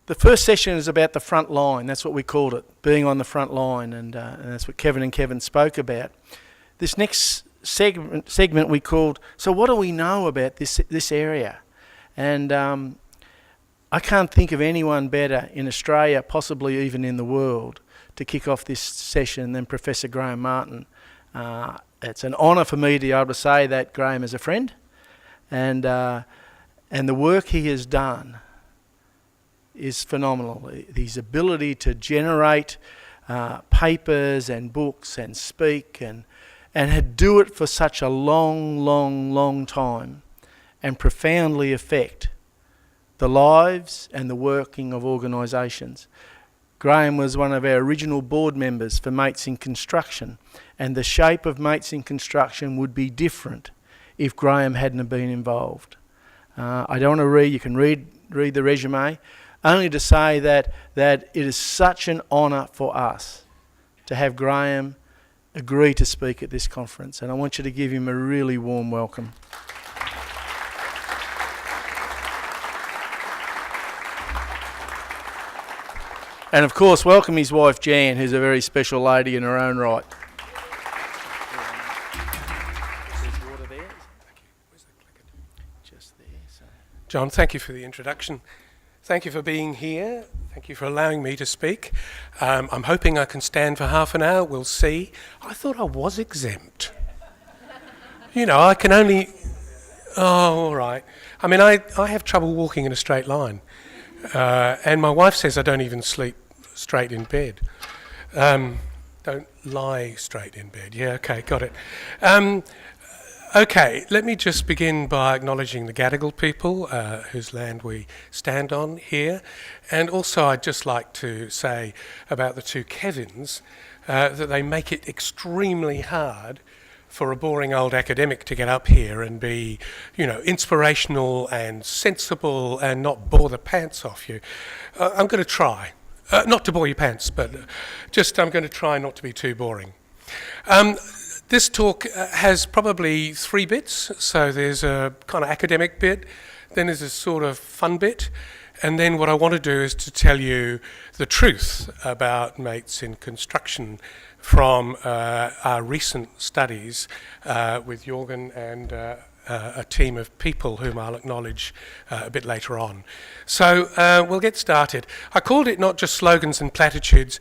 The first session is about the front line. That's what we called it, being on the front line, and that's what Kevin spoke about. This next segment we called, so what do we know about this area? And I can't think of anyone better in Australia, possibly even in the world, to kick off this session than Professor Graham Martin. It's an honour for me to be able to say that Graham is a friend, and the work he has done is phenomenal. His ability to generate papers and books and speak and do it for such a long time and profoundly affect the lives and the working of organisations. Graham was one of our original board members for Mates in Construction, and the shape of Mates in Construction would be different if Graham hadn't been involved. I don't want to read, you can read the resume, only to say that it is such an honour for us to have Graham agree to speak at this conference, and I want you to give him a really warm welcome. And of course, welcome his wife Jan, who's a very special lady in her own right. John, thank you for the introduction. Thank you for being here. Thank you for allowing me to speak. I'm hoping I can stand for half an hour. We'll see. I thought I was exempt. You know, I can only... Oh, all right. I mean, I have trouble walking in a straight line. And my wife says I don't even sleep straight in bed. Don't lie straight in bed. Yeah, okay, got it. Okay, let me just begin by acknowledging the Gadigal people whose land we stand on here. And also I'd just like to say about the two Kevins that they make it extremely hard for a boring old academic to get up here and be, you know, inspirational and sensible and not bore the pants off you. I'm going to try. Not to bore your pants, but just I'm going to try not to be too boring. This talk has probably 3 bits. So there's a kind of academic bit, then there's a sort of fun bit, and then what I want to do is to tell you the truth about mates in construction from our recent studies with Jorgen and a team of people whom I'll acknowledge a bit later on. So we'll get started. I called it not just slogans and platitudes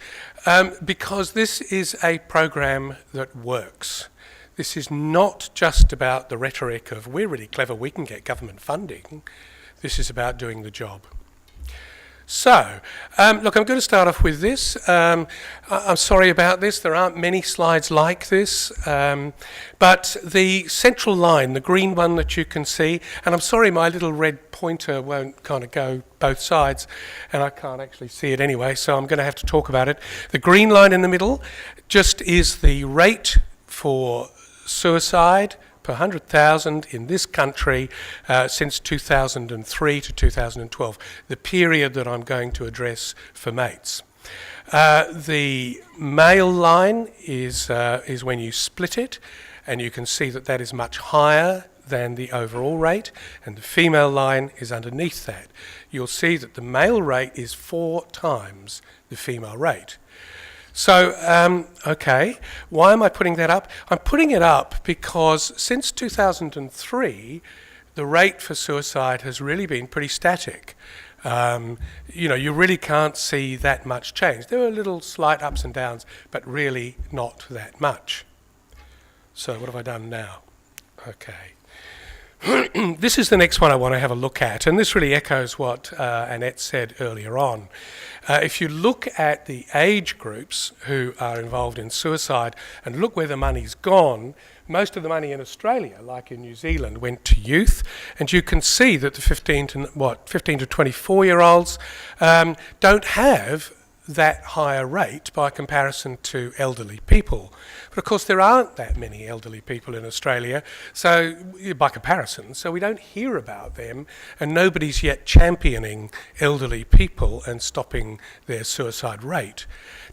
because this is a program that works. This is not just about the rhetoric of we're really clever, we can get government funding. This is about doing the job. So, look, I'm going to start off with this. I'm sorry about this. There aren't many slides like this. But the central line, the green one that you can see, and I'm sorry my little red pointer won't kind of go both sides, and I can't actually see it anyway, so I'm going to have to talk about it. The green line in the middle just is the rate for suicide per 100,000 in this country since 2003 to 2012, the period that I'm going to address for mates. The male line is when you split it, and you can see that that is much higher than the overall rate, and the female line is underneath that. You'll see that the male rate is 4 times the female rate. So, okay, why am I putting that up? I'm putting it up because since 2003, the rate for suicide has really been pretty static. You know, you really can't see that much change. There are little slight ups and downs, but really not that much. So what have I done now? Okay. This is the next one I want to have a look at, and this really echoes what Annette said earlier on. If you look at the age groups who are involved in suicide and look where the money's gone, most of the money in Australia, like in New Zealand, went to youth, and you can see that the 15 to 24-year-olds don't have that higher rate by comparison to elderly people. But of course there aren't that many elderly people in Australia, so by comparison, so we don't hear about them, and nobody's yet championing elderly people and stopping their suicide rate.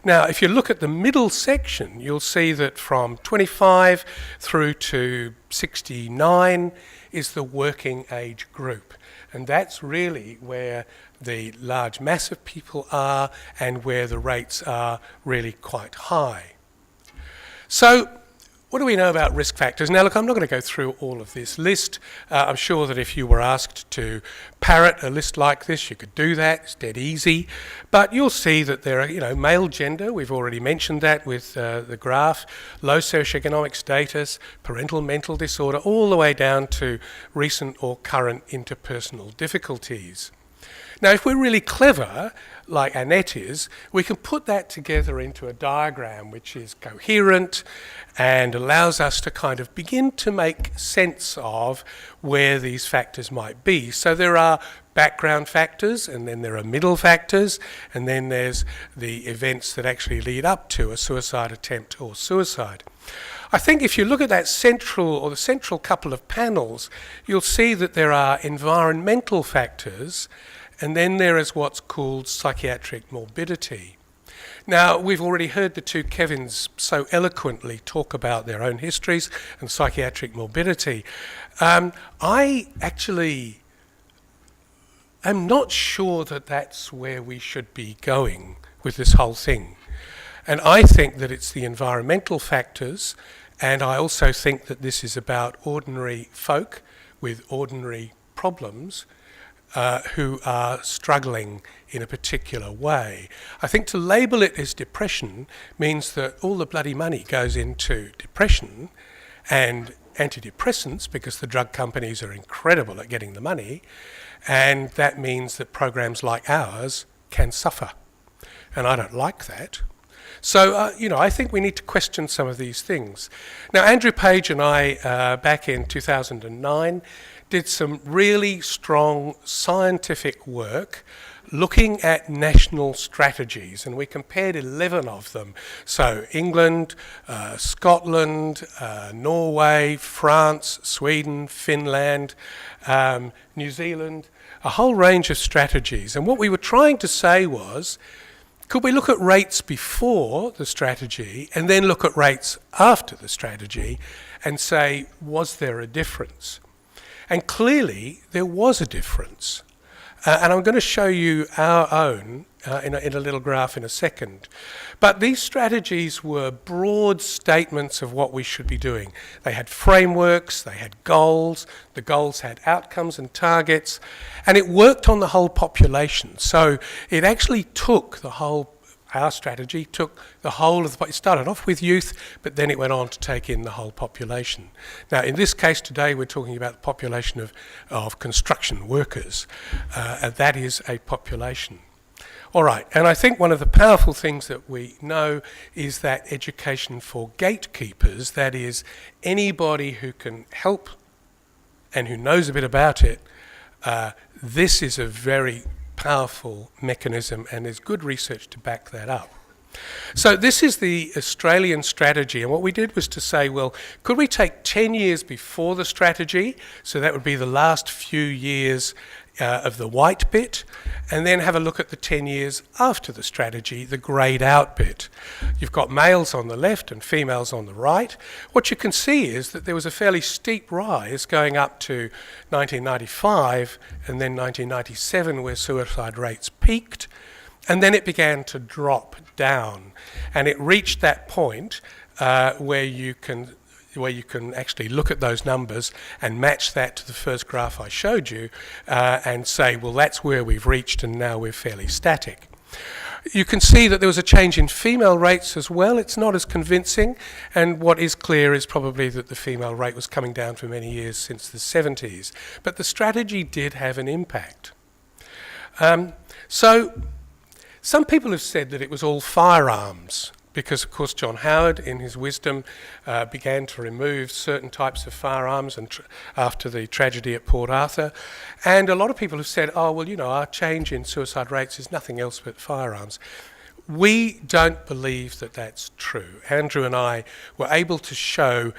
Now, if you look at the middle section, you'll see that from 25 through to 69 is the working age group. And that's really where the large mass of people are and where the rates are really quite high. So what do we know about risk factors? Now, look, I'm not going to go through all of this list. I'm sure that if you were asked to parrot a list like this, you could do that. It's dead easy. But you'll see that there are, male gender, we've already mentioned that with the graph, low socioeconomic status, parental mental disorder, all the way down to recent or current interpersonal difficulties. Now, if we're really clever, like Annette is, we can put that together into a diagram which is coherent and allows us to kind of begin to make sense of where these factors might be. So there are background factors, and then there are middle factors, and then there's the events that actually lead up to a suicide attempt or suicide. I think if you look at that the central couple of panels, you'll see that there are environmental factors, and then there is what's called psychiatric morbidity. Now, we've already heard the two Kevins so eloquently talk about their own histories and psychiatric morbidity. I actually am not sure that that's where we should be going with this whole thing. And I think that it's the environmental factors, and I also think that this is about ordinary folk with ordinary problems who are struggling in a particular way. I think to label it as depression means that all the bloody money goes into depression and antidepressants because the drug companies are incredible at getting the money, and that means that programs like ours can suffer. And I don't like that. So, I think we need to question some of these things. Now, Andrew Page and I, back in 2009, did some really strong scientific work looking at national strategies, and we compared 11 of them. So England, Scotland, Norway, France, Sweden, Finland, New Zealand, a whole range of strategies. And what we were trying to say was, could we look at rates before the strategy and then look at rates after the strategy and say, was there a difference? And clearly, there was a difference. And I'm going to show you our own in a little graph in a second. But these strategies were broad statements of what we should be doing. They had frameworks, they had goals, the goals had outcomes and targets, and it worked on the whole population. So it actually took our strategy took the whole of it started off with youth, but then it went on to take in the whole population. Now, in this case today, we're talking about the population of construction workers, and that is a population. All right, and I think one of the powerful things that we know is that education for gatekeepers, that is, anybody who can help and who knows a bit about it, this is a very powerful mechanism, and there's good research to back that up. So this is the Australian strategy, and what we did was to say, well, could we take 10 years before the strategy, so that would be the last few years of the white bit, and then have a look at the 10 years after the strategy, the greyed out bit. You've got males on the left and females on the right. What you can see is that there was a fairly steep rise going up to 1995 and then 1997, where suicide rates peaked, and then it began to drop down, and it reached that point where you can actually look at those numbers and match that to the first graph I showed you and say, well, that's where we've reached and now we're fairly static. You can see that there was a change in female rates as well. It's not as convincing, and what is clear is probably that the female rate was coming down for many years since the 70s. But the strategy did have an impact. So some people have said that it was all firearms, because, of course, John Howard, in his wisdom, began to remove certain types of firearms after the tragedy at Port Arthur. And a lot of people have said, oh, well, our change in suicide rates is nothing else but firearms. We don't believe that that's true. Andrew and I were able to show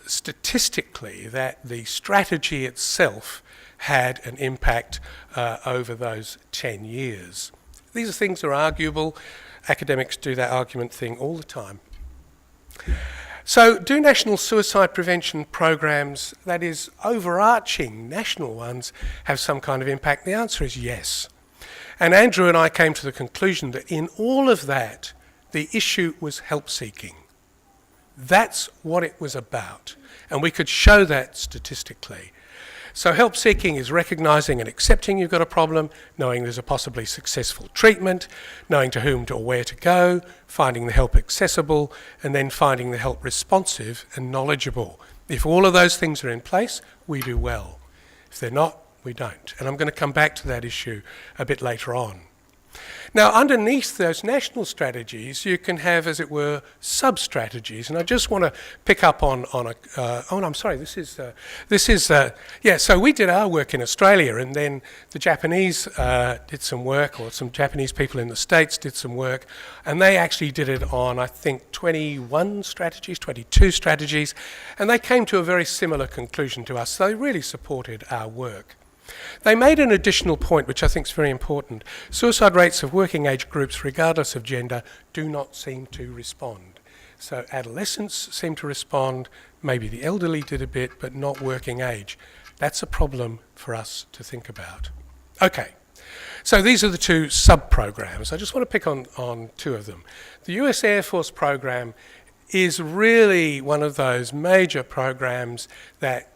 statistically that the strategy itself had an impact over those 10 years. These are things that are arguable. Academics do that argument thing all the time. So do national suicide prevention programs, that is overarching national ones, have some kind of impact? The answer is yes. And Andrew and I came to the conclusion that in all of that, the issue was help seeking. That's what it was about. And we could show that statistically. So help seeking is recognising and accepting you've got a problem, knowing there's a possibly successful treatment, knowing to whom or where to go, finding the help accessible, and then finding the help responsive and knowledgeable. If all of those things are in place, we do well. If they're not, we don't. And I'm going to come back to that issue a bit later on. Now, underneath those national strategies, you can have, as it were, sub-strategies. And I just want to pick up on so we did our work in Australia, and then the Japanese did some work, or some Japanese people in the States did some work, and they actually did it on, I think, 21 strategies, 22 strategies, and they came to a very similar conclusion to us. So they really supported our work. They made an additional point, which I think is very important. Suicide rates of working age groups, regardless of gender, do not seem to respond. So adolescents seem to respond, maybe the elderly did a bit, but not working age. That's a problem for us to think about. Okay, so these are the two sub-programs. I just want to pick on two of them. The US Air Force program is really one of those major programs that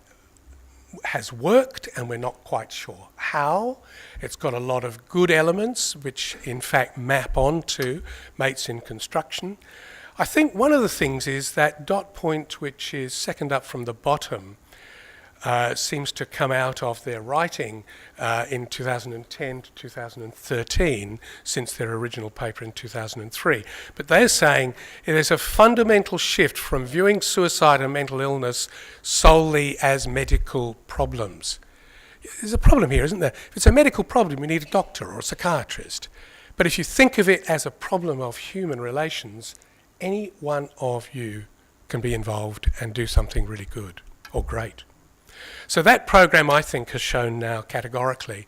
has worked, and we're not quite sure how. It's got a lot of good elements which in fact map onto mates in construction. I think one of the things is that dot point, which is second up from the bottom, seems to come out of their writing in 2010 to 2013, since their original paper in 2003. But they're saying there's a fundamental shift from viewing suicide and mental illness solely as medical problems. There's a problem here, isn't there? If it's a medical problem, we need a doctor or a psychiatrist. But if you think of it as a problem of human relations, any one of you can be involved and do something really good or great. So that program, I think, has shown now categorically,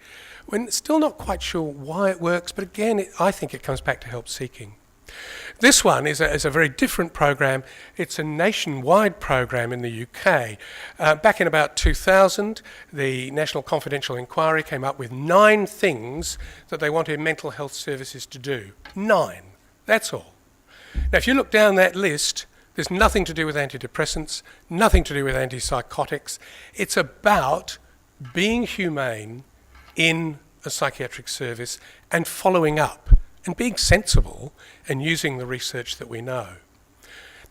we're still not quite sure why it works, but again, I think it comes back to help seeking. This one is a very different program. It's a nationwide program in the UK. Back in about 2000, the National Confidential Inquiry came up with 9 things that they wanted mental health services to do. 9, that's all. Now, if you look down that list, there's nothing to do with antidepressants, nothing to do with antipsychotics. It's about being humane in a psychiatric service and following up and being sensible and using the research that we know.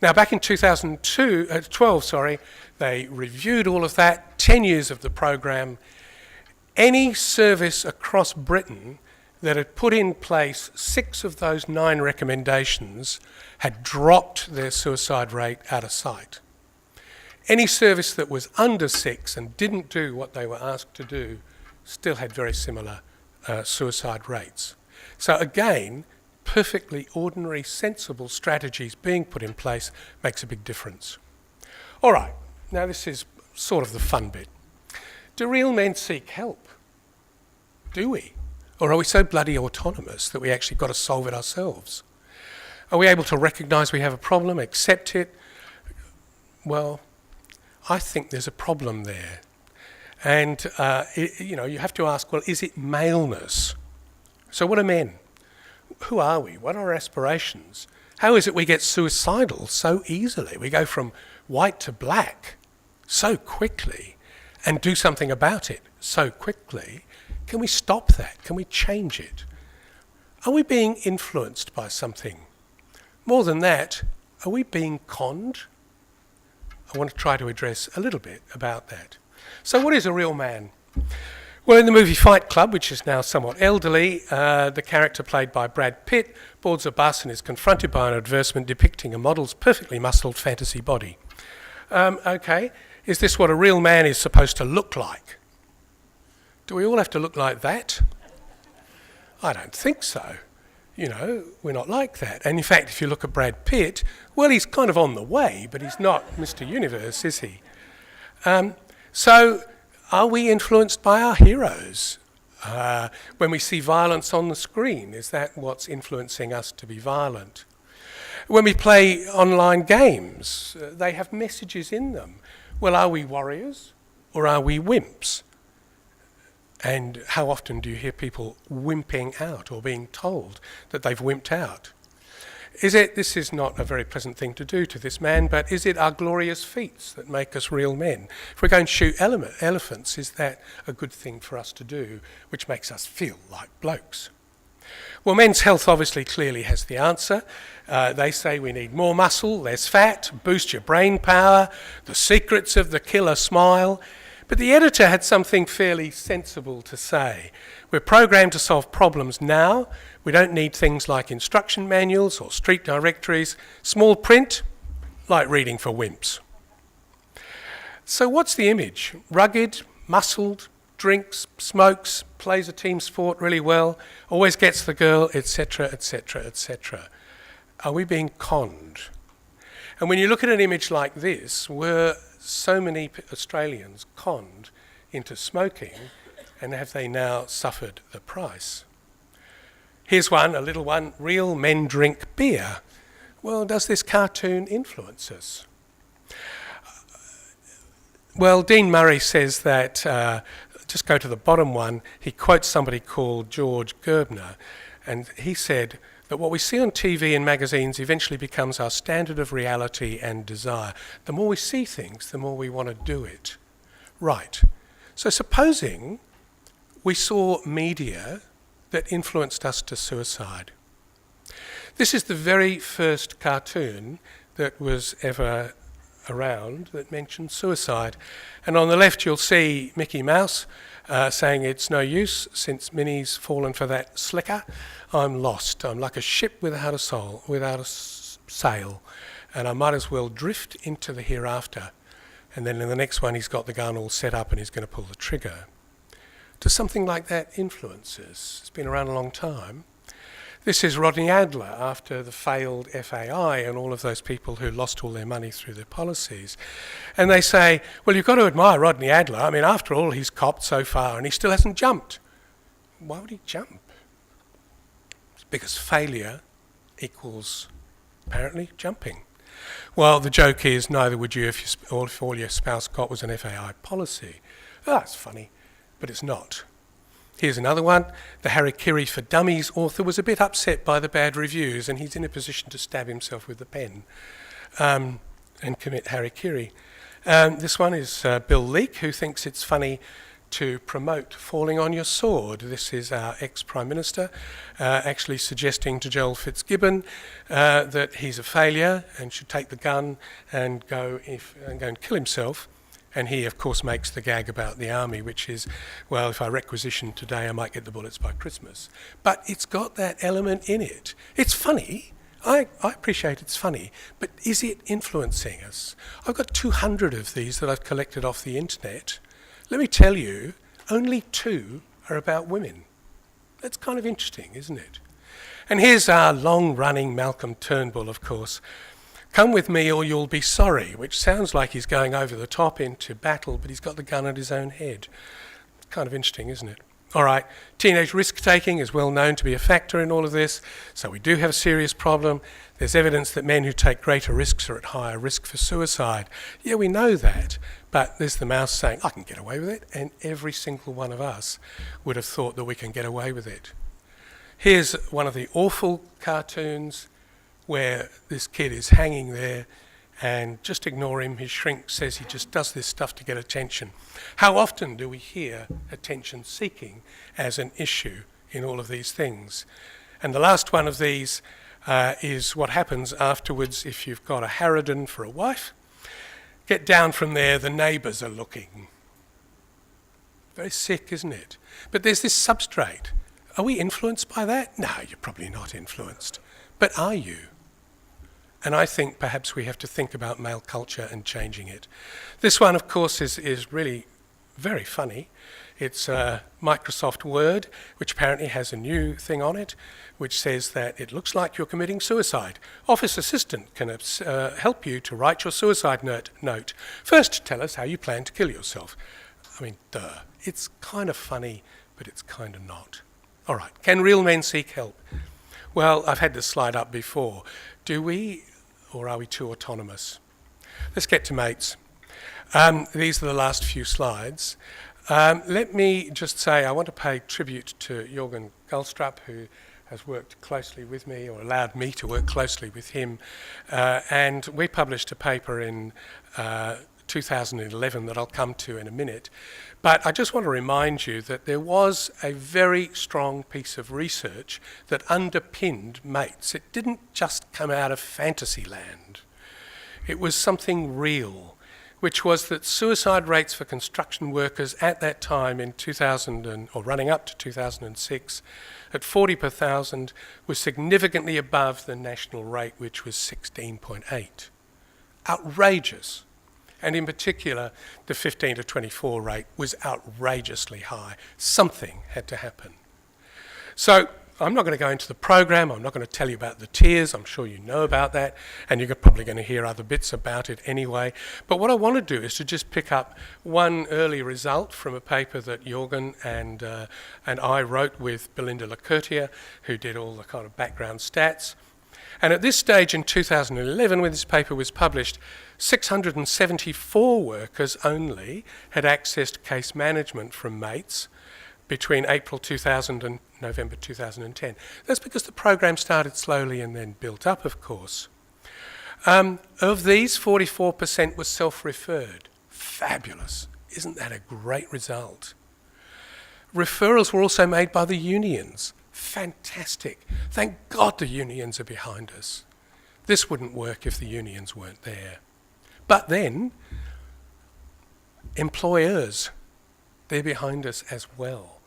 Now, back in 2012, they reviewed all of that, 10 years of the program. Any service across Britain that had put in place 6 of those 9 recommendations had dropped their suicide rate out of sight. Any service that was under 6 and didn't do what they were asked to do still had very similar suicide rates. So again, perfectly ordinary, sensible strategies being put in place makes a big difference. All right, now this is sort of the fun bit. Do real men seek help? Do we? Or are we so bloody autonomous that we actually got to solve it ourselves? Are we able to recognise we have a problem, accept it? Well, I think there's a problem there. And, you have to ask, well, is it maleness? So what are men? Who are we? What are our aspirations? How is it we get suicidal so easily? We go from white to black so quickly and do something about it so quickly. Can we stop that? Can we change it? Are we being influenced by something? More than that, are we being conned? I want to try to address a little bit about that. So what is a real man? Well, in the movie Fight Club, which is now somewhat elderly, the character played by Brad Pitt boards a bus and is confronted by an advertisement depicting a model's perfectly muscled fantasy body. Okay, is this what a real man is supposed to look like? Do we all have to look like that? I don't think so. We're not like that. And in fact, if you look at Brad Pitt, well, he's kind of on the way, but he's not Mr. Universe, is he? So are we influenced by our heroes? When we see violence on the screen, is that what's influencing us to be violent? When we play online games, they have messages in them. Well, are we warriors or are we wimps? And how often do you hear people wimping out or being told that they've wimped out? This is not a very pleasant thing to do to this man, but is it our glorious feats that make us real men? If we're going to shoot elephants, is that a good thing for us to do, which makes us feel like blokes? Well, Men's Health obviously clearly has the answer. They say we need more muscle, less fat, boost your brain power, the secrets of the killer smile. But the editor had something fairly sensible to say. We're programmed to solve problems now. We don't need things like instruction manuals or street directories. Small print, like reading for wimps. So what's the image? Rugged, muscled, drinks, smokes, plays a team sport really well, always gets the girl, etc., etc., etc. Are we being conned? And when you look at an image like this, were so many Australians conned into smoking, and have they now suffered the price? Here's one, a little one, real men drink beer. Well, does this cartoon influence us? Well, Dean Murray says that, just go to the bottom one, he quotes somebody called George Gerbner, and he said that what we see on TV and magazines eventually becomes our standard of reality and desire. The more we see things, the more we want to do it. Right. So supposing we saw media that influenced us to suicide. This is the very first cartoon that was ever around that mentioned suicide. And on the left you'll see Mickey Mouse saying it's no use since Minnie's fallen for that slicker. I'm lost. I'm like a ship without a soul, without a sail, and I might as well drift into the hereafter. And then in the next one he's got the gun all set up and he's going to pull the trigger. Does something like that influence us? It's been around a long time. This is Rodney Adler after the failed FAI and all of those people who lost all their money through their policies. And they say, well, you've got to admire Rodney Adler. I mean, after all, he's copped so far and he still hasn't jumped. Why would he jump? It's because failure equals, apparently, jumping. Well, the joke is neither would you if all your spouse got was an FAI policy. Oh, that's funny, but it's not. Here's another one. The Harikiri for Dummies author was a bit upset by the bad reviews and he's in a position to stab himself with the pen and commit harikiri. This one is Bill Leake, who thinks it's funny to promote falling on your sword. This is our ex-Prime Minister actually suggesting to Joel Fitzgibbon that he's a failure and should take the gun and go and kill himself. And he, of course, makes the gag about the army, which is, well, if I requisition today, I might get the bullets by Christmas. But it's got that element in it. It's funny. I appreciate it's funny. But is it influencing us? I've got 200 of these that I've collected off the internet. Let me tell you, only 2 are about women. That's kind of interesting, isn't it? And here's our long-running Malcolm Turnbull, of course. Come with me or you'll be sorry, which sounds like he's going over the top into battle, but he's got the gun at his own head. Kind of interesting, isn't it? All right, teenage risk-taking is well known to be a factor in all of this, so we do have a serious problem. There's evidence that men who take greater risks are at higher risk for suicide. Yeah, we know that, but there's the mouse saying, I can get away with it, and every single one of us would have thought that we can get away with it. Here's one of the awful cartoons where this kid is hanging there and just ignore him. His shrink says he just does this stuff to get attention. How often do we hear attention seeking as an issue in all of these things? And the last one of these is what happens afterwards if you've got a harridan for a wife. Get down from there, the neighbours are looking. Very sick, isn't it? But there's this substrate. Are we influenced by that? No, you're probably not influenced. But are you? And I think perhaps we have to think about male culture and changing it. This one, of course, is really very funny. It's Microsoft Word, which apparently has a new thing on it, which says that it looks like you're committing suicide. Office Assistant can help you to write your suicide note. First, tell us how you plan to kill yourself. I mean, duh. It's kind of funny, but it's kind of not. All right, can real men seek help? Well, I've had this slide up before. Do we, or are we too autonomous? Let's get to mates. These are the last few slides. Let me just say I want to pay tribute to Jürgen Gullstrup, who has worked closely with me, or allowed me to work closely with him. And we published a paper in 2011 that I'll come to in a minute. But I just want to remind you that there was a very strong piece of research that underpinned mates. It didn't just come out of fantasy land. It was something real, which was that suicide rates for construction workers at that time in 2000, or running up to 2006, at 40 per thousand, was significantly above the national rate, which was 16.8. Outrageous. And in particular, the 15 to 24 rate was outrageously high. Something had to happen. So I'm not going to go into the program. I'm not going to tell you about the tiers. I'm sure you know about that, and you're probably going to hear other bits about it anyway. But what I want to do is to just pick up one early result from a paper that Jürgen and I wrote with Belinda Lacourtier, who did all the kind of background stats. And at this stage in 2011, when this paper was published, 674 workers only had accessed case management from mates between April 2000 and November 2010. That's because the program started slowly and then built up, of course. Of these, 44% was self-referred. Fabulous. Isn't that a great result? Referrals were also made by the unions. Fantastic. Thank God the unions are behind us. This wouldn't work if the unions weren't there. But then, employers, they're behind us as well.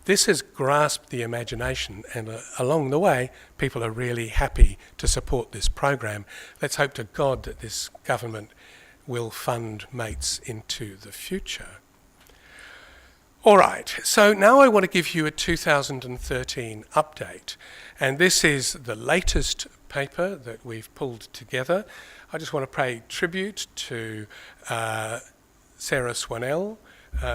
This has grasped the imagination, and along the way, people are really happy to support this program. Let's hope to God that this government will fund mates into the future. All right, so now I want to give you a 2013 update, and this is the latest paper that we've pulled together. I just want to pay tribute to Sarah Swanell,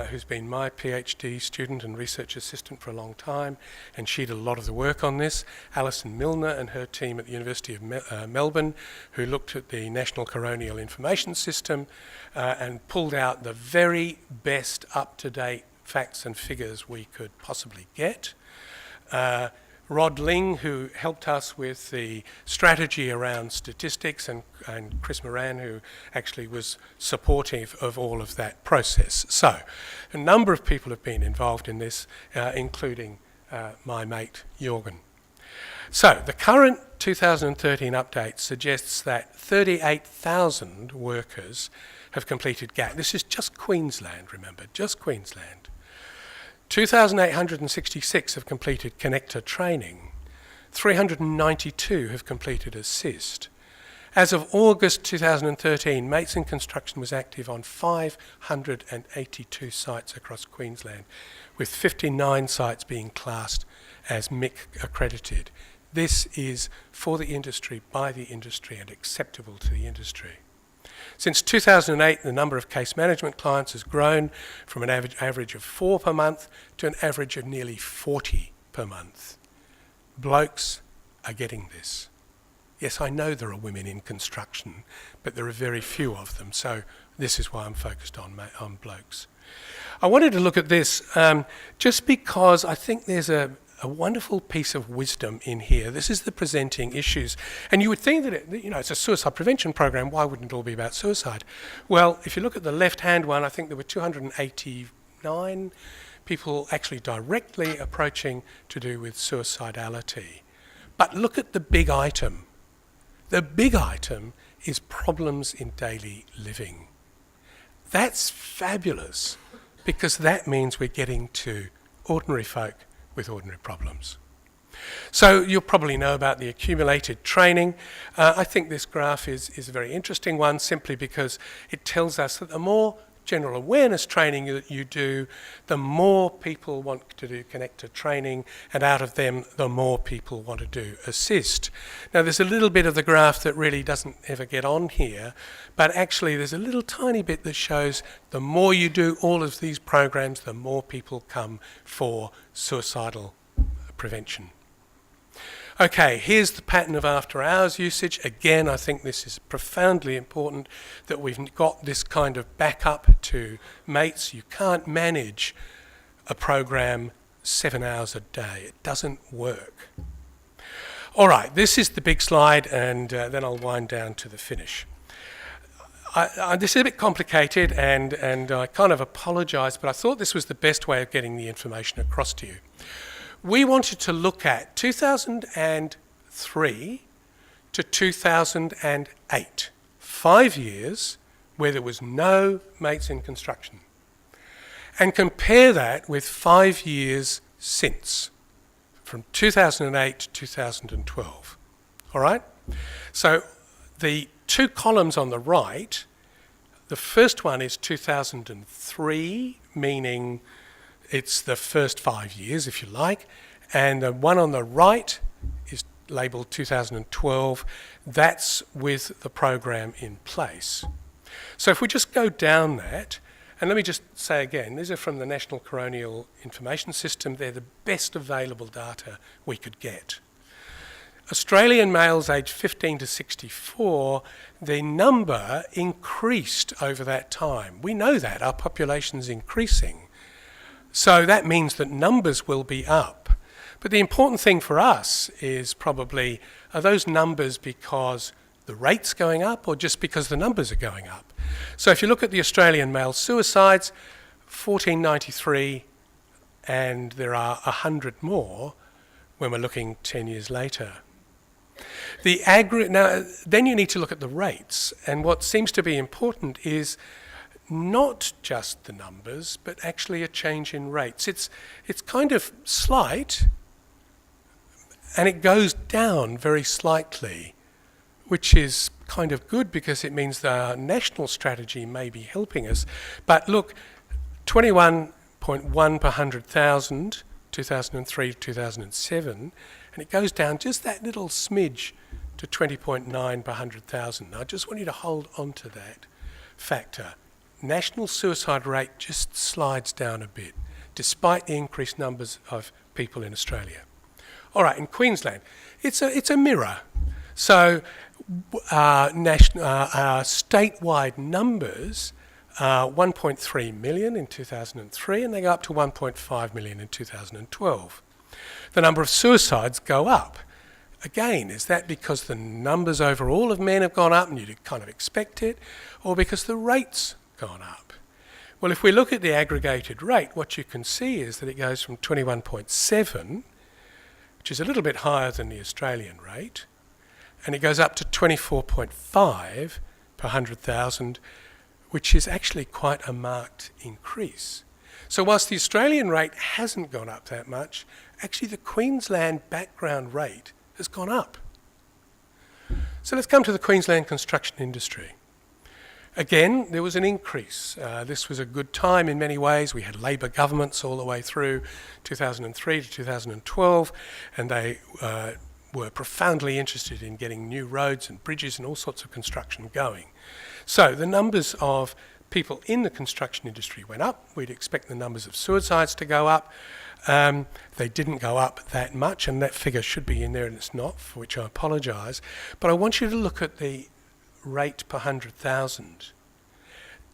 who's been my PhD student and research assistant for a long time, and she did a lot of the work on this. Alison Milner and her team at the University of Melbourne, who looked at the National Coronial Information System and pulled out the very best up-to-date facts and figures we could possibly get. Rod Ling, who helped us with the strategy around statistics, and Chris Moran, who actually was supportive of all of that process. So, a number of people have been involved in this, including my mate, Jürgen. So, the current 2013 update suggests that 38,000 workers have completed GAT. This is just Queensland, remember, just Queensland. 2,866 have completed connector training. 392 have completed assist. As of August 2013, Mates in Construction was active on 582 sites across Queensland, with 59 sites being classed as MIC accredited. This is for the industry, by the industry, and acceptable to the industry. Since 2008, the number of case management clients has grown from an average of 4 per month to an average of nearly 40 per month. Blokes are getting this. Yes, I know there are women in construction, but there are very few of them, so this is why I'm focused on blokes. I wanted to look at this just because I think there's a wonderful piece of wisdom in here. This is the presenting issues. And you would think that it's a suicide prevention program. Why wouldn't it all be about suicide? Well, if you look at the left-hand one, I think there were 289 people actually directly approaching to do with suicidality. But look at the big item. The big item is problems in daily living. That's fabulous, because that means we're getting to ordinary folk with ordinary problems. So you'll probably know about the accumulated training. I think this graph is a very interesting one, simply because it tells us that the more general awareness training that you do, the more people want to do connector training, and out of them, the more people want to do assist. Now, there's a little bit of the graph that really doesn't ever get on here, but actually there's a little tiny bit that shows the more you do all of these programs, the more people come for suicidal prevention. Okay, here's the pattern of after-hours usage. Again, I think this is profoundly important that we've got this kind of backup to mates. You can't manage a program 7 hours a day. It doesn't work. All right, this is the big slide, and then I'll wind down to the finish. This is a bit complicated, and I kind of apologise, but I thought this was the best way of getting the information across to you. We wanted to look at 2003 to 2008, 5 years where there was no mates in construction, and compare that with 5 years since, from 2008 to 2012. All right? So the two columns on the right, the first one is 2003, meaning it's the first 5 years, if you like, and the one on the right is labelled 2012. That's with the program in place. So if we just go down that, and let me just say again, these are from the National Coronial Information System. They're the best available data we could get. Australian males aged 15 to 64, their number increased over that time. We know that, our population's increasing. So that means that numbers will be up. But the important thing for us is probably, are those numbers because the rate's going up or just because the numbers are going up? So if you look at the Australian male suicides, 1493, and there are 100 more when we're looking 10 years later. Now, then you need to look at the rates, and what seems to be important is not just the numbers, but actually a change in rates. It's kind of slight, and it goes down very slightly, which is kind of good because it means the national strategy may be helping us. But look, 21.1 per 100,000, 2003 to 2007, and it goes down just that little smidge to 20.9 per 100,000. I just want you to hold on to that factor. National suicide rate just slides down a bit, despite the increased numbers of people in Australia. All right, in Queensland, it's a mirror. So statewide numbers are 1.3 million in 2003, and they go up to 1.5 million in 2012. The number of suicides go up. Again, is that because the numbers overall of men have gone up and you'd kind of expect it, or because the rates gone up? Well, if we look at the aggregated rate, what you can see is that it goes from 21.7, which is a little bit higher than the Australian rate, and it goes up to 24.5 per 100,000, which is actually quite a marked increase. So whilst the Australian rate hasn't gone up that much, actually the Queensland background rate has gone up. So let's come to the Queensland construction industry. Again, there was an increase. This was a good time in many ways. We had Labor governments all the way through 2003 to 2012, and they were profoundly interested in getting new roads and bridges and all sorts of construction going. So the numbers of people in the construction industry went up. We'd expect the numbers of suicides to go up. They didn't go up that much, and that figure should be in there, and it's not, for which I apologise. But I want you to look at the rate per 100,000.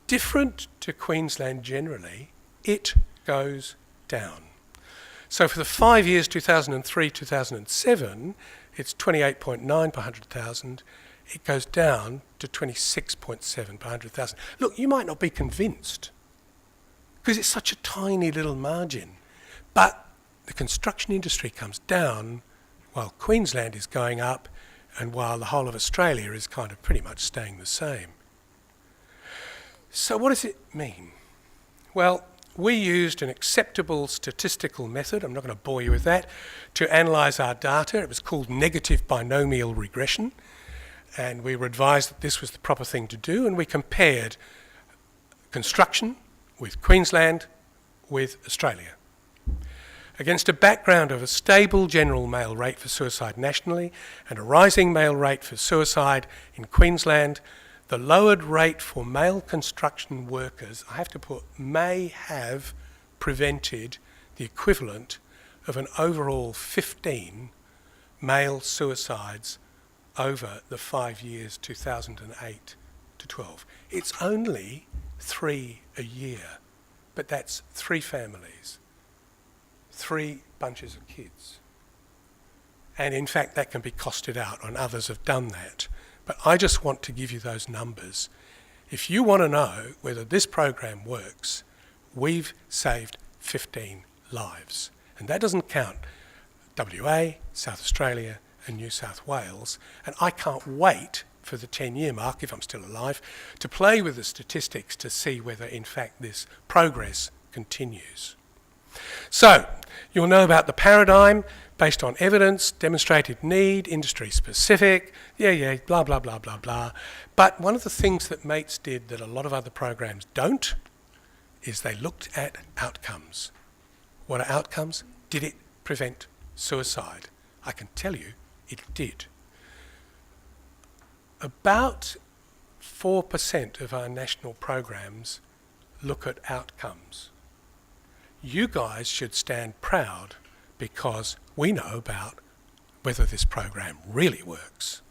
Different to Queensland generally, it goes down. So for the 5 years, 2003-2007, it's 28.9 per 100,000. It goes down to 26.7 per 100,000. Look, you might not be convinced because it's such a tiny little margin. But the construction industry comes down while Queensland is going up and while the whole of Australia is kind of pretty much staying the same. So what does it mean? Well, we used an acceptable statistical method, I'm not going to bore you with that, to analyse our data. It was called negative binomial regression, and we were advised that this was the proper thing to do, and we compared construction with Queensland with Australia. Against a background of a stable general male rate for suicide nationally and a rising male rate for suicide in Queensland, the lowered rate for male construction workers, I have to put, may have prevented the equivalent of an overall 15 male suicides over the 5 years 2008 to 12. It's only 3 a year, but that's 3 families, 3 bunches of kids. And in fact, that can be costed out, and others have done that. But I just want to give you those numbers. If you want to know whether this program works, we've saved 15 lives. And that doesn't count WA, South Australia and New South Wales. And I can't wait for the 10-year mark, if I'm still alive, to play with the statistics to see whether in fact this progress continues. So, you'll know about the paradigm based on evidence, demonstrated need, industry specific, blah, blah, blah, blah, blah. But one of the things that MATES did that a lot of other programs don't is they looked at outcomes. What are outcomes? Did it prevent suicide? I can tell you it did. About 4% of our national programs look at outcomes. You guys should stand proud because we know about whether this program really works.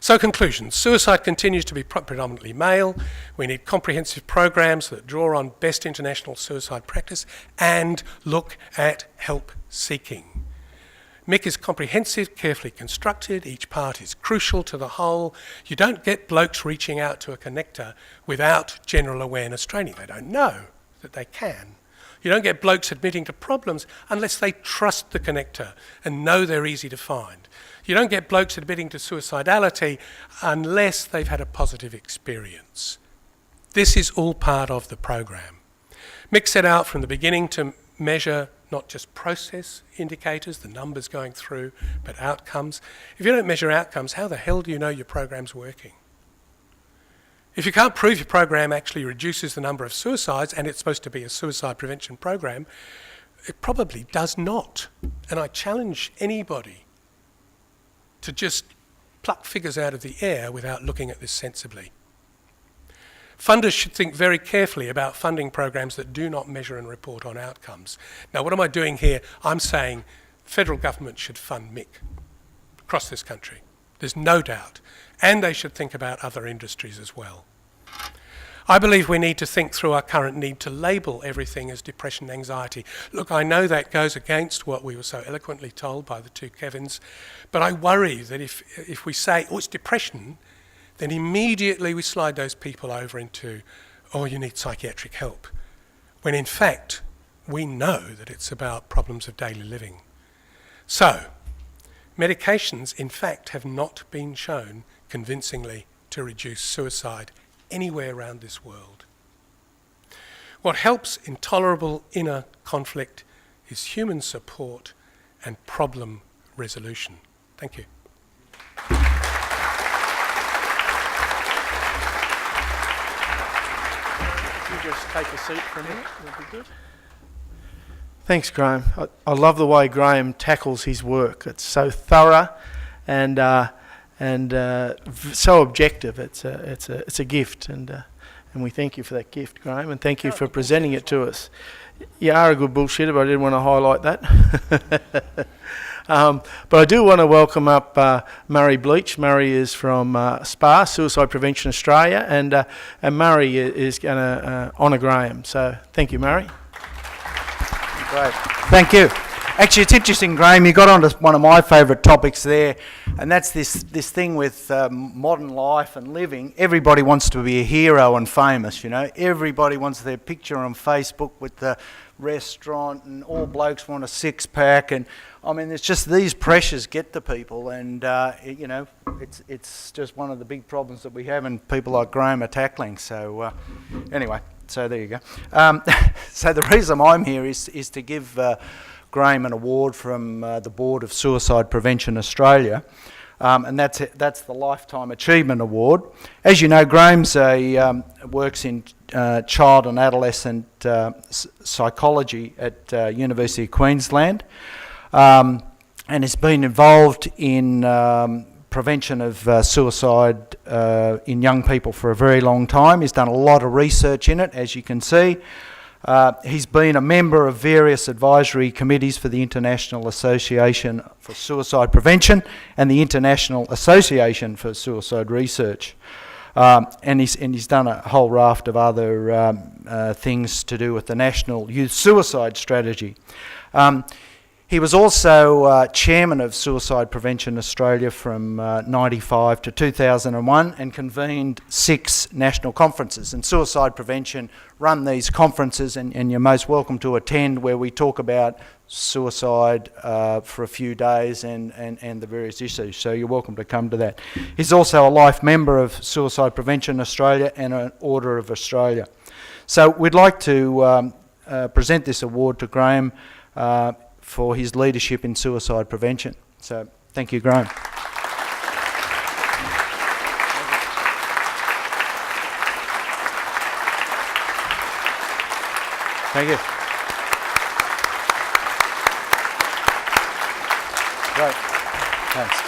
So conclusions. Suicide continues to be predominantly male. We need comprehensive programs that draw on best international suicide practice and look at help seeking. MIC is comprehensive, carefully constructed. Each part is crucial to the whole. You don't get blokes reaching out to a connector without general awareness training. They don't know that they can. You don't get blokes admitting to problems unless they trust the connector and know they're easy to find. You don't get blokes admitting to suicidality unless they've had a positive experience. This is all part of the program. MIC set out from the beginning to measure not just process indicators, the numbers going through, but outcomes. If you don't measure outcomes, how the hell do you know your program's working? If you can't prove your program actually reduces the number of suicides, and it's supposed to be a suicide prevention program, it probably does not. And I challenge anybody to just pluck figures out of the air without looking at this sensibly. Funders should think very carefully about funding programs that do not measure and report on outcomes. Now, what am I doing here? I'm saying federal government should fund MIC across this country. There's no doubt. And they should think about other industries as well. I believe we need to think through our current need to label everything as depression and anxiety. Look, I know that goes against what we were so eloquently told by the 2 Kevins, but I worry that if we say, oh, it's depression, then immediately we slide those people over into, oh, you need psychiatric help, when in fact we know that it's about problems of daily living. So, medications in fact have not been shown convincingly to reduce suicide anywhere around this world. What helps intolerable inner conflict is human support and problem resolution. Thank you. You just take a seat for a minute, that'd be good. Thanks, Graham. I love the way Graham tackles his work. It's so thorough and so objective. It's a gift, and we thank you for that gift, Graham, and thank you for presenting it to us. You are a good bullshitter, but I didn't want to highlight that. But I do want to welcome up Murray Bleach. Murray is from SPA, Suicide Prevention Australia, and Murray is going to honour Graham. So thank you, Murray. Great. Thank you. Actually, it's interesting, Graham, you got onto one of my favourite topics there, and that's this thing with modern life and living. Everybody wants to be a hero and famous, you know. Everybody wants their picture on Facebook with the restaurant, and all blokes want a six-pack, and I mean, it's just these pressures get to people, and you know, it's just one of the big problems that we have, and people like Graham are tackling. So anyway, so there you go. So the reason I'm here is to give Graham an award from the Board of Suicide Prevention Australia, and that's the Lifetime Achievement Award. As you know, Graham's works in child and adolescent psychology at University of Queensland, and has been involved in prevention of suicide in young people for a very long time. He's done a lot of research in it, as you can see. He's been a member of various advisory committees for the International Association for Suicide Prevention and the International Association for Suicide Research. And he's done a whole raft of other things to do with the National Youth Suicide Strategy. He was also chairman of Suicide Prevention Australia from 95 to 2001 and convened 6 national conferences. And Suicide Prevention run these conferences, and you're most welcome to attend, where we talk about suicide for a few days and the various issues. So you're welcome to come to that. He's also a life member of Suicide Prevention Australia and an Order of Australia. So we'd like to present this award to Graham for his leadership in suicide prevention. So, thank you, Graham. Thank you. Great. Thanks.